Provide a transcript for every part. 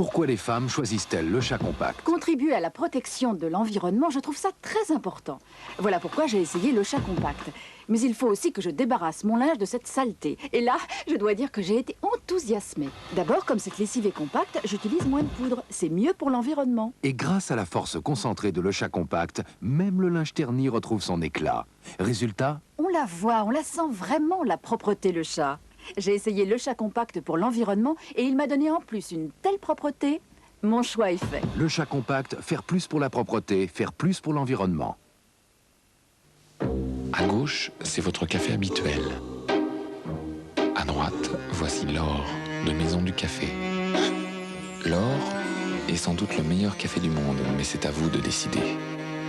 Pourquoi les femmes choisissent-elles le chat compact? Contribuer à la protection de l'environnement, je trouve ça très important. Voilà pourquoi j'ai essayé le chat compact. Mais il faut aussi que je débarrasse mon linge de cette saleté. Et là, je dois dire que j'ai été enthousiasmée. D'abord, comme cette lessive est compacte, j'utilise moins de poudre. C'est mieux pour l'environnement. Et grâce à la force concentrée de le chat compact, même le linge terni retrouve son éclat. Résultat? On la voit, on la sent vraiment, la propreté, le chat. J'ai essayé le chat compact pour l'environnement et il m'a donné en plus une telle propreté. Mon choix est fait. Le chat compact, faire plus pour la propreté, faire plus pour l'environnement. À gauche, c'est votre café habituel. À droite, voici l'Or de Maison du Café. L'Or est sans doute le meilleur café du monde, mais c'est à vous de décider.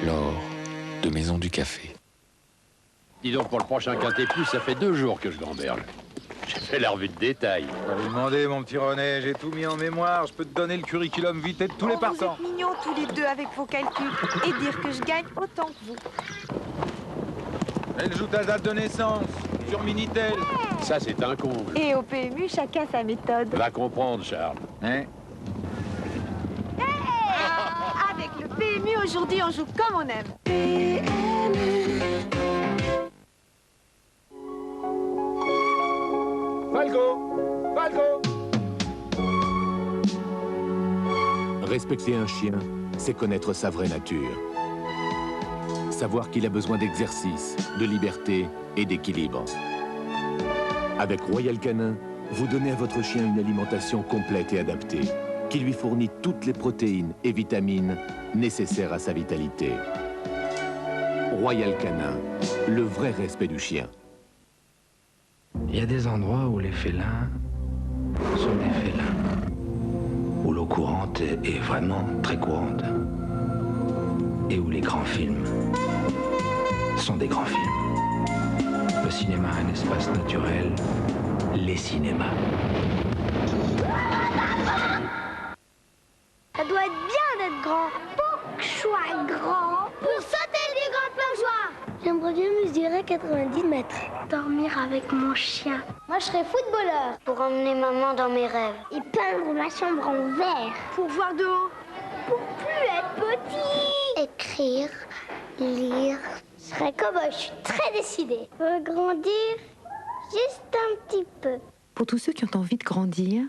L'Or de Maison du Café. Dis donc, pour le prochain Quintet Plus, ça fait 2 jours que je gamberge. J'ai fait la revue de détail. T'avais demandé, mon petit René, j'ai tout mis en mémoire. Je peux te donner le curriculum vitae de tous les partants. Vous êtes mignons tous les deux avec vos calculs. Et dire que je gagne autant que vous. Elle joue ta date de naissance sur Minitel. Ça, c'est un comble. Et au PMU, chacun sa méthode. Va comprendre, Charles. Hein? Avec le PMU, aujourd'hui, on joue comme on aime. Falco! Falco! Respecter un chien, c'est connaître sa vraie nature. Savoir qu'il a besoin d'exercice, de liberté et d'équilibre. Avec Royal Canin, vous donnez à votre chien une alimentation complète et adaptée, qui lui fournit toutes les protéines et vitamines nécessaires à sa vitalité. Royal Canin, le vrai respect du chien. Il y a des endroits où les félins sont des félins, où l'eau courante est vraiment très courante, et où les grands films sont des grands films. Le cinéma est un espace naturel, les cinémas. Ça doit être bien d'être grand. Pour que je sois grand. Pour sauter des grands plongeoires. J'aimerais bien mesurer 90 mètres. Dormir avec mon chien. Moi, je serais footballeur. Pour emmener maman dans mes rêves. Et peindre ma chambre en vert. Pour voir de haut. Pour plus être petit. Écrire, lire. Je serais cowboy, je suis très décidée. Grandir, juste un petit peu. Pour tous ceux qui ont envie de grandir,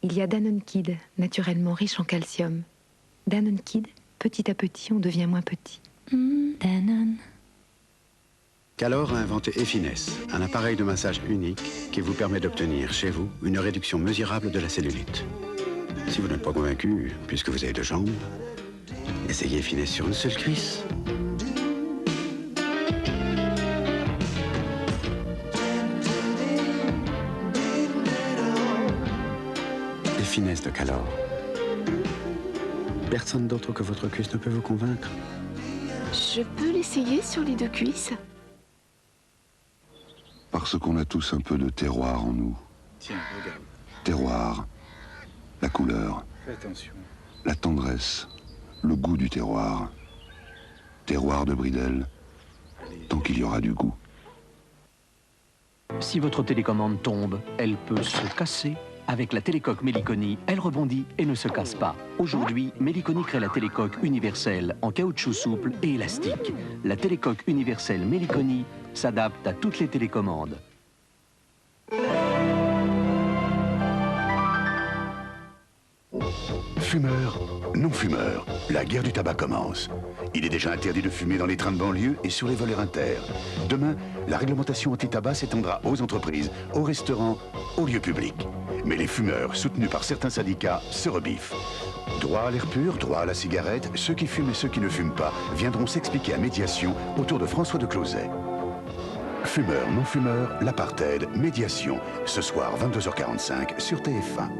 il y a Danone Kid, naturellement riche en calcium. Danone Kid, petit à petit, on devient moins petit. Danone. Calor a inventé Effines, un appareil de massage unique qui vous permet d'obtenir chez vous une réduction mesurable de la cellulite. Si vous n'êtes pas convaincu, puisque vous avez 2 jambes, essayez Effines sur une seule cuisse. Effines de Calor. Personne d'autre que votre cuisse ne peut vous convaincre. Je peux l'essayer sur les 2 cuisses? Parce qu'on a tous un peu de terroir en nous. Tiens, regarde. Terroir, la couleur, Fais attention. la tendresse, le goût du terroir. Terroir de Bridel, tant qu'il y aura du goût. Si votre télécommande tombe, elle peut se casser. Avec la télécoque Meliconi, elle rebondit et ne se casse pas. Aujourd'hui, Meliconi crée la télécoque universelle en caoutchouc souple et élastique. La télécoque universelle Meliconi s'adapte à toutes les télécommandes. Fumeurs, non-fumeurs, la guerre du tabac commence. Il est déjà interdit de fumer dans les trains de banlieue et sur les vols inter. Demain, la réglementation anti-tabac s'étendra aux entreprises, aux restaurants, aux lieux publics. Mais les fumeurs, soutenus par certains syndicats, se rebiffent. Droit à l'air pur, droit à la cigarette, ceux qui fument et ceux qui ne fument pas viendront s'expliquer à médiation autour de François de Closet. Fumeurs, non-fumeurs, l'apartheid, médiation, ce soir 22h45 sur TF1.